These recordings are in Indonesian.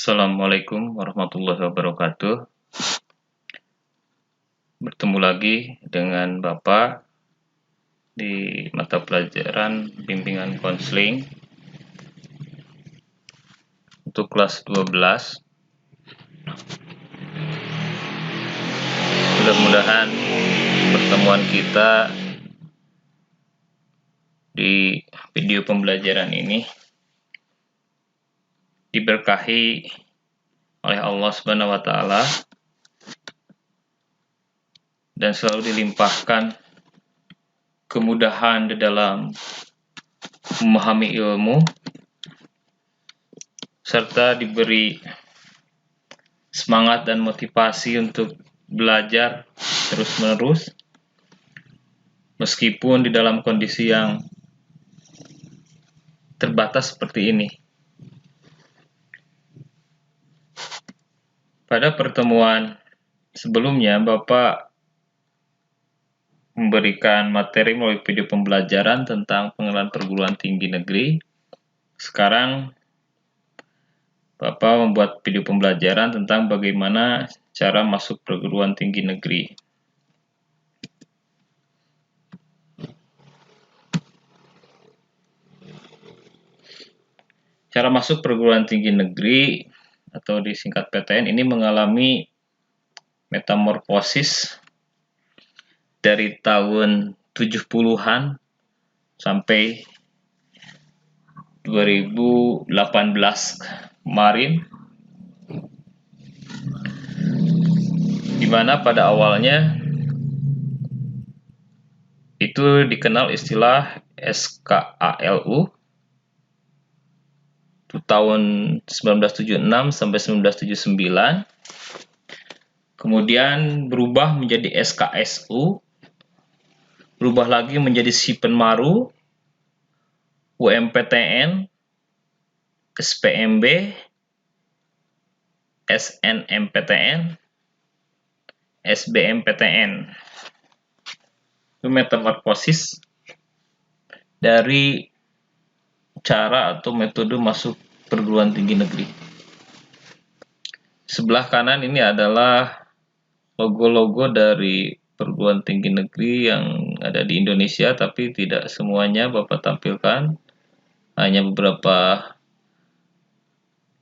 Assalamualaikum warahmatullahi wabarakatuh. Bertemu lagi dengan Bapak di mata pelajaran bimbingan konseling untuk kelas 12. Mudah-mudahan pertemuan kita di video pembelajaran ini diberkahi oleh Allah Subhanahu wa taala dan selalu dilimpahkan kemudahan di dalam memahami ilmu serta diberi semangat dan motivasi untuk belajar terus-menerus meskipun di dalam kondisi yang terbatas seperti ini. Pada pertemuan sebelumnya, Bapak memberikan materi melalui video pembelajaran tentang pengenalan perguruan tinggi negeri. Sekarang, Bapak membuat video pembelajaran tentang bagaimana cara masuk perguruan tinggi negeri. Cara masuk perguruan tinggi negeri atau disingkat PTN ini mengalami metamorfosis dari tahun 70-an sampai 2018 kemarin, di mana pada awalnya itu dikenal istilah SKALU tahun 1976 sampai 1979, kemudian berubah menjadi SKSU, berubah lagi menjadi SIPENMARU, UMPTN, SPMB, SNMPTN, SBMPTN. Itu metamorfosis dari cara atau metode masuk perguruan tinggi negeri. Sebelah kanan ini adalah logo-logo dari perguruan tinggi negeri yang ada di Indonesia, tapi tidak semuanya Bapak tampilkan, hanya beberapa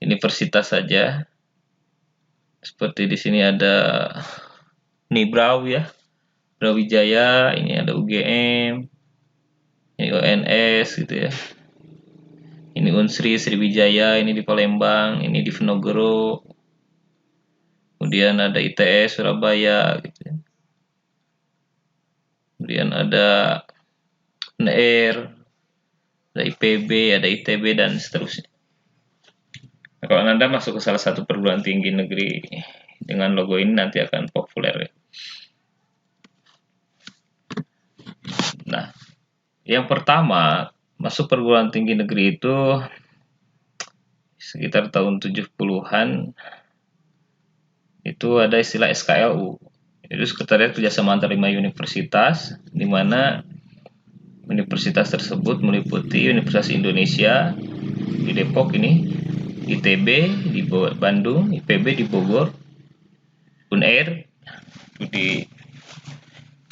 universitas saja. Seperti di sini ada Brawijaya, ini ada UGM, ini UNS gitu ya. Ini Unsri, Sriwijaya, ini di Palembang, ini di Venogoro. Kemudian ada ITS Surabaya gitu ya. Kemudian ada UNER, ada IPB, ada ITB dan seterusnya. Nah, kalau Anda masuk ke salah satu perguruan tinggi negeri dengan logo ini nanti akan populer ya. Nah, yang pertama, masuk perguruan tinggi negeri itu sekitar tahun 70-an itu ada istilah SKLU. Itu Sekretariat Kerjasama Antar 5 Universitas, di mana universitas tersebut meliputi Universitas Indonesia di Depok ini, ITB di Bandung, IPB di Bogor, UNER di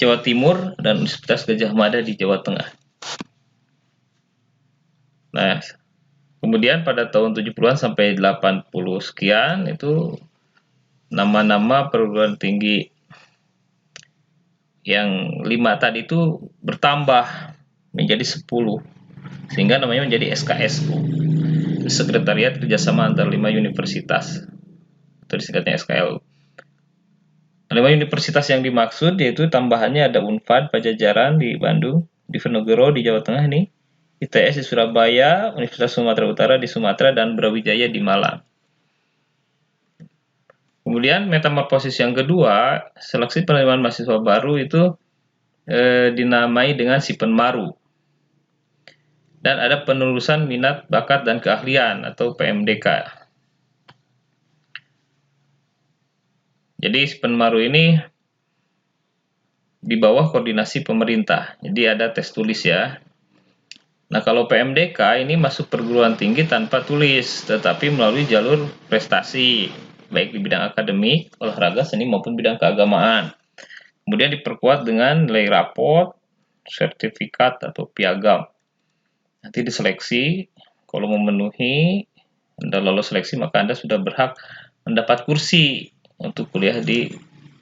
Jawa Timur, dan Universitas Gadjah Mada di Jawa Tengah. Nah, kemudian pada tahun 70-an sampai 80 sekian itu nama-nama perguruan tinggi yang 5 tadi itu bertambah menjadi 10, sehingga namanya menjadi SKSU, Sekretariat Kerjasama Antar 5 Universitas, atau disingkatnya SKLU. 5 universitas yang dimaksud yaitu tambahannya ada Unpad Pajajaran di Bandung, di Venogoro di Jawa Tengah nih, ITS di Surabaya, Universitas Sumatera Utara di Sumatera, dan Brawijaya di Malang. Kemudian metamorfosis yang kedua, seleksi penerimaan mahasiswa baru itu dinamai dengan SIPENMARU. Dan ada penelusuran minat, bakat, dan keahlian atau PMDK. Jadi SIPENMARU ini di bawah koordinasi pemerintah. Jadi ada tes tulis ya. Nah, kalau PMDK ini masuk perguruan tinggi tanpa tulis, tetapi melalui jalur prestasi, baik di bidang akademik, olahraga, seni maupun bidang keagamaan. Kemudian diperkuat dengan nilai raport, sertifikat atau piagam. Nanti diseleksi, kalau memenuhi, Anda lolos seleksi, maka Anda sudah berhak mendapat kursi untuk kuliah di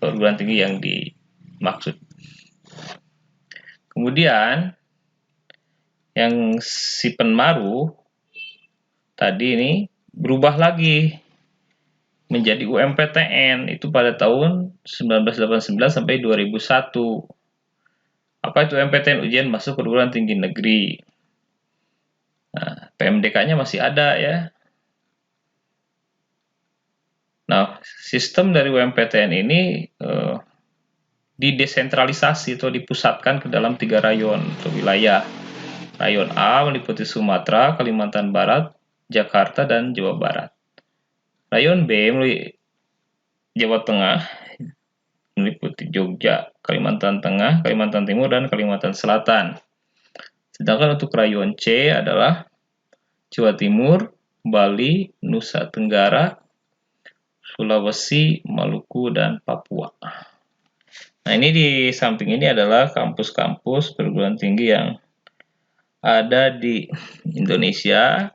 perguruan tinggi yang dimaksud. Kemudian yang si Penmaru tadi ini berubah lagi menjadi UMPTN itu pada tahun 1989 sampai 2001. Apa itu UMPTN? Ujian masuk perguruan tinggi negeri. Nah, PMDK-nya masih ada ya. Nah, sistem dari UMPTN ini didesentralisasi atau dipusatkan ke dalam 3 rayon atau wilayah. Rayon A meliputi Sumatera, Kalimantan Barat, Jakarta, dan Jawa Barat. Rayon B meliputi Jawa Tengah, meliputi Jogja, Kalimantan Tengah, Kalimantan Timur, dan Kalimantan Selatan. Sedangkan untuk rayon C adalah Jawa Timur, Bali, Nusa Tenggara, Sulawesi, Maluku, dan Papua. Nah, ini di samping ini adalah kampus-kampus perguruan tinggi yang ada di Indonesia.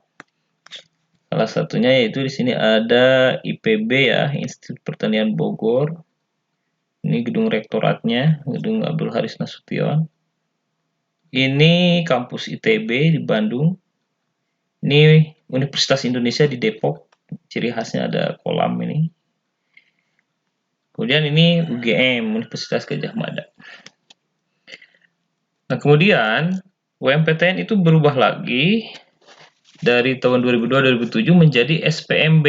Salah satunya yaitu di sini ada IPB ya, Institut Pertanian Bogor. Ini gedung rektoratnya, gedung Abdul Haris Nasution. Ini kampus ITB di Bandung. Ini Universitas Indonesia di Depok. Ciri khasnya ada kolam ini. Kemudian ini UGM, Universitas Gadjah Mada. Nah, kemudian UMPTN itu berubah lagi dari tahun 2002-2007 menjadi SPMB,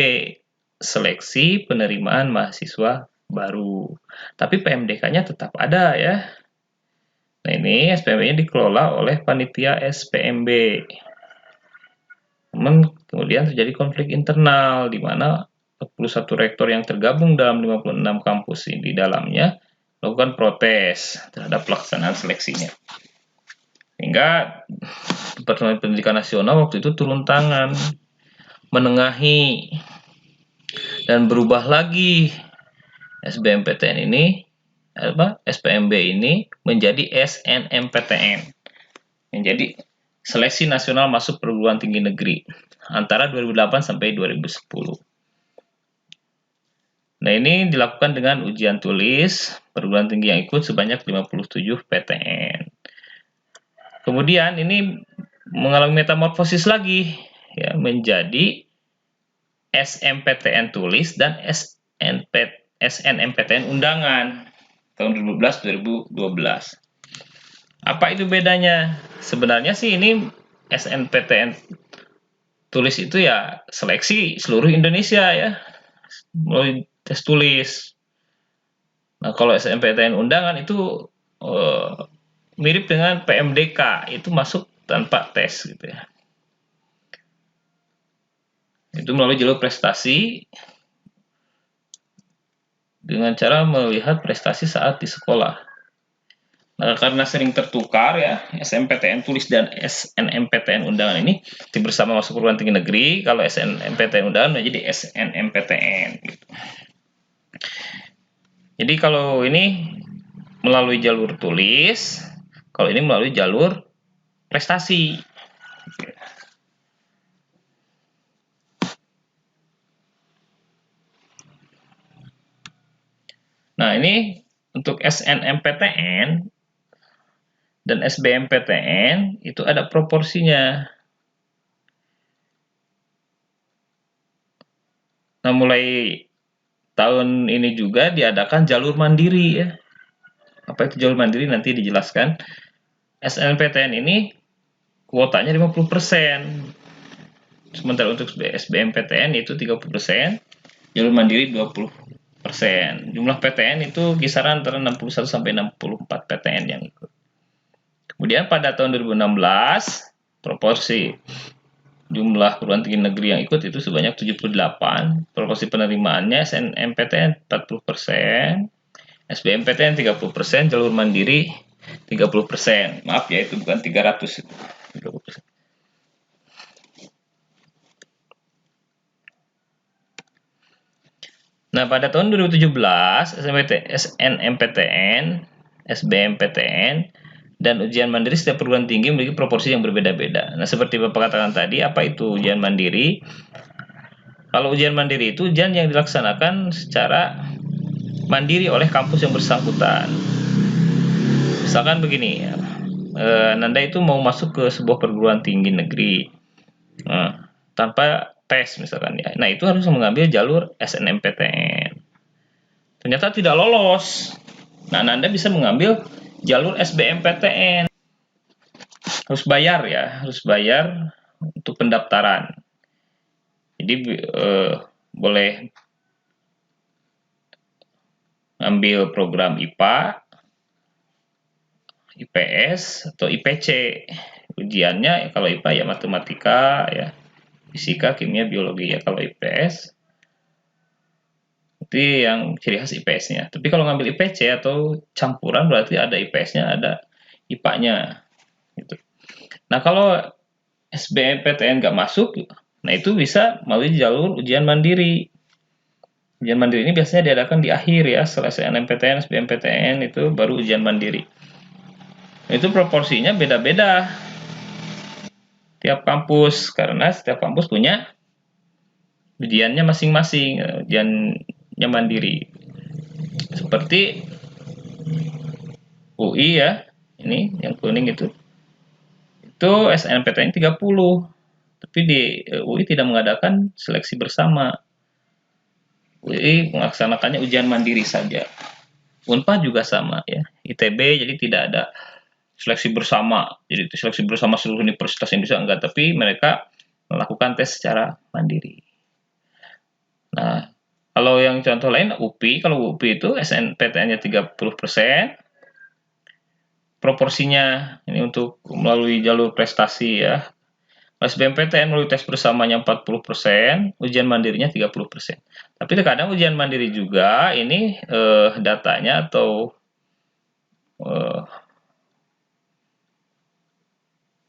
Seleksi Penerimaan Mahasiswa Baru. Tapi PMDK-nya tetap ada ya. Nah, ini SPMB-nya dikelola oleh panitia SPMB. Kemudian terjadi konflik internal di mana 41 rektor yang tergabung dalam 56 kampus di dalamnya melakukan protes terhadap pelaksanaan seleksinya. Sehingga Departemen Pendidikan Nasional waktu itu turun tangan, menengahi, dan berubah lagi SBMPTN ini, SPMB ini menjadi SNMPTN, menjadi Seleksi Nasional Masuk Perguruan Tinggi Negeri antara 2008 sampai 2010. Nah, ini dilakukan dengan ujian tulis perguruan tinggi yang ikut sebanyak 57 PTN. Kemudian ini mengalami metamorfosis lagi ya, menjadi SMPTN tulis dan SNMPTN undangan tahun 2011-2012. Apa itu bedanya? Sebenarnya sih ini SNMPTN tulis itu ya seleksi seluruh Indonesia ya, melalui tes tulis. Nah, kalau SNMPTN undangan itu mirip dengan PMDK, itu masuk tanpa tes gitu ya. Itu melalui jalur prestasi dengan cara melihat prestasi saat di sekolah. Nah, karena sering tertukar ya, SNMPTN tulis dan SNMPTN undangan ini bersama masuk perguruan tinggi negeri. Kalau SNMPTN undangan menjadi SNMPTN gitu. Jadi kalau ini melalui jalur tulis, kalau ini melalui jalur prestasi. Nah, ini untuk SNMPTN dan SBMPTN itu ada proporsinya. Nah, mulai tahun ini juga diadakan jalur mandiri ya. Apa itu jalur mandiri nanti dijelaskan. SNMPTN ini kuotanya 50%. Sementara untuk SBMPTN itu 30%, jalur mandiri 20%. Jumlah PTN itu kisaran antara 61 sampai 64 PTN yang ikut. Kemudian pada tahun 2016, proporsi jumlah perguruan tinggi negeri yang ikut itu sebanyak 78. Proporsi penerimaannya SNMPTN 40%, SBMPTN 30%, jalur mandiri 30%. Maaf ya, itu bukan 300 itu. 30%. Nah, pada tahun 2017 SNMPTN, SBMPTN, dan ujian mandiri setiap perguruan tinggi memiliki proporsi yang berbeda-beda. Nah, seperti Bapak katakan tadi, apa itu ujian mandiri? Kalau ujian mandiri itu ujian yang dilaksanakan secara mandiri oleh kampus yang bersangkutan. Misalkan begini ya, Nanda itu mau masuk ke sebuah perguruan tinggi negeri, tanpa tes misalkan ya. Nah, itu harus mengambil jalur SNMPTN. Ternyata tidak lolos. Nah, Nanda bisa mengambil jalur SBMPTN. Harus bayar ya, harus bayar untuk pendaftaran. Jadi boleh ambil program IPA, IPS atau IPC. Ujiannya kalau IPA ya matematika ya, fisika, kimia, biologi ya. Kalau IPS itu yang ciri khas IPS-nya. Tapi kalau ngambil IPC atau campuran berarti ada IPS-nya, ada IPA-nya gitu. Nah, kalau SBMPTN nggak masuk, nah itu bisa melalui jalur ujian mandiri. Ujian mandiri ini biasanya diadakan di akhir ya, setelah SNMPTN, SBMPTN itu baru ujian mandiri. Itu proporsinya beda-beda tiap kampus, karena setiap kampus punya ujiannya masing-masing, ujiannya mandiri. Seperti UI ya, ini yang kuning itu SNMPTN 30, tapi di UI tidak mengadakan seleksi bersama. UI melaksanakannya ujian mandiri saja. Unpad juga sama ya, ITB jadi tidak ada seleksi bersama. Jadi seleksi bersama seluruh universitas yang bisa enggak, tapi mereka melakukan tes secara mandiri. Nah, kalau yang contoh lain UPI, kalau UPI itu SNPTN-nya 30%, proporsinya ini untuk melalui jalur prestasi ya. SBMPTN melalui tes bersamanya 40%, ujian mandirinya 30%. Tapi terkadang ujian mandiri juga ini datanya atau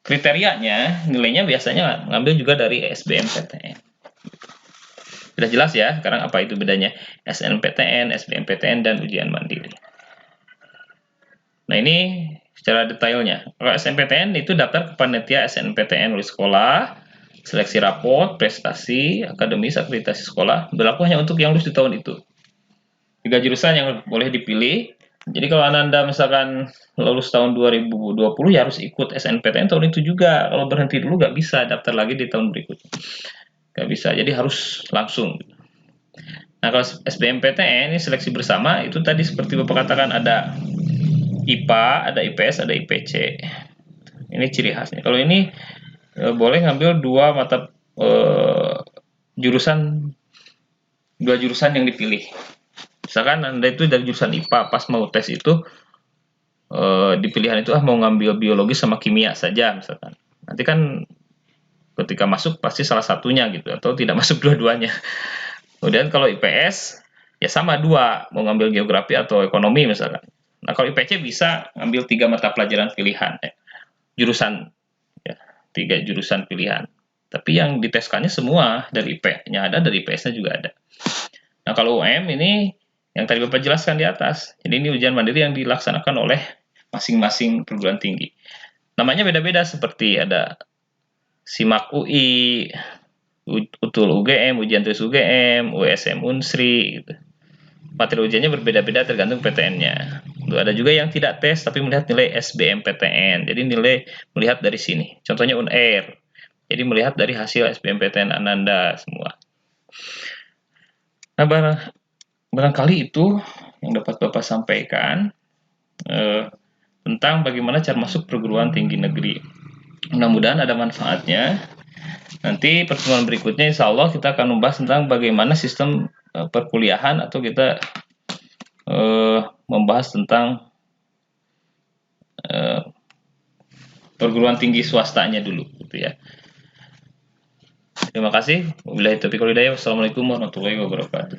kriterianya, nilainya biasanya ngambil juga dari SBMPTN. Sudah jelas ya sekarang apa itu bedanya SNPTN, SBMPTN, dan ujian mandiri. Nah, ini secara detailnya. Kalau SNPTN itu daftar ke panitia SNPTN oleh sekolah, seleksi raport, prestasi, akademis, akreditasi sekolah, berlaku hanya untuk yang lulus di tahun itu. 3 jurusan yang boleh dipilih. Jadi kalau Anda misalkan lulus tahun 2020 ya harus ikut SNPTN tahun itu juga. Kalau berhenti dulu nggak bisa daftar lagi di tahun berikutnya. Nggak bisa, jadi harus langsung. Nah, kalau SBMPTN ini seleksi bersama, itu tadi seperti Bapak katakan ada IPA, ada IPS, ada IPC. Ini ciri khasnya. Kalau ini boleh ngambil dua jurusan yang dipilih. Misalkan Anda itu dari jurusan IPA, pas mau tes itu di pilihan itu mau ngambil biologi sama kimia saja misalkan. Nanti kan ketika masuk pasti salah satunya gitu, atau tidak masuk dua-duanya. Kemudian kalau IPS ya sama dua, mau ngambil geografi atau ekonomi misalkan. Nah, kalau IPC bisa ngambil 3 mata pelajaran pilihan, jurusan ya, 3 jurusan pilihan. Tapi yang diteskannya semua dari IP-nya ada, dari IPS-nya juga ada. Nah, kalau UM ini yang tadi Bapak jelaskan di atas. Jadi ini ujian mandiri yang dilaksanakan oleh masing-masing perguruan tinggi. Namanya beda-beda, seperti ada SIMAK UI, UTUL UGM, ujian tulis UGM, USM Unsri gitu. Materi ujiannya berbeda-beda tergantung PTN-nya. Ada juga yang tidak tes tapi melihat nilai SBMPTN. Jadi nilai melihat dari sini. Contohnya UNAIR. Jadi melihat dari hasil SBMPTN Ananda semua. Nah, barangkali itu yang dapat Bapak sampaikan tentang bagaimana cara masuk perguruan tinggi negeri. Mudah-mudahan ada manfaatnya. Nanti pertemuan berikutnya insya Allah kita akan membahas tentang bagaimana sistem perkuliahan, atau kita membahas tentang perguruan tinggi swastanya dulu gitu ya. Terima kasih. Wabillahi taufiq wal hidayah. Wassalamualaikum warahmatullahi wabarakatuh.